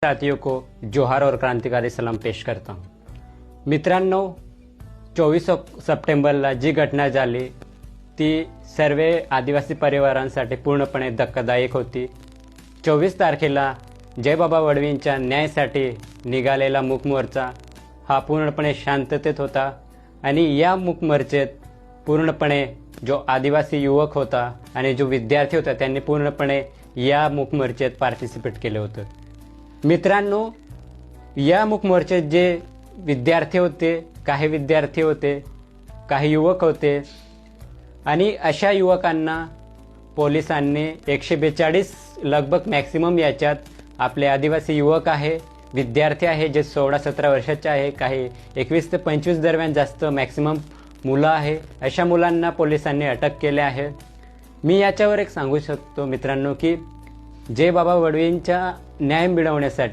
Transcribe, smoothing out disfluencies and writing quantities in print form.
साथियों को जोहार और क्रांतिकारी सलाम पेश करता हूं। मित्रांनो, 24 सप्टेंबरला जी घटना झाली ती सर्व आदिवासी परिवारांसाठी पूर्णपणे धक्कादायक होती। 24 तारखेला जयबाबा वडवींच्या न्यायासाठी निघालेला मूक मोर्चा हा पूर्णपणे शांततेत होता आणि या मूक मोर्चेत पूर्णपणे जो आदिवासी युवक होता आणि जो विद्यार्थी होता त्यांनी पूर्णपणे या मूक मोर्चेत पार्टिसिपेट केले होते। मित्रांनो, या मूक मोर्चेत जे विद्यार्थी होते, काही युवक होते आणि अशा युवकांना पोलिसांनी 142 लगभग मॅक्सिमम याच्यात आपले आदिवासी युवक आहे, विद्यार्थी आहे जे 16-17 वर्षाचे आहे, काही 21 ते 25 दरम्यान जास्त मॅक्सिमम मुलं आहे, अशा मुलांना पोलिसांनी अटक केले आहे। मी याच्यावर एक सांगू शकतो मित्रांनो की जयबाबा वडवींच्या न्याय मिळवण्यासाठी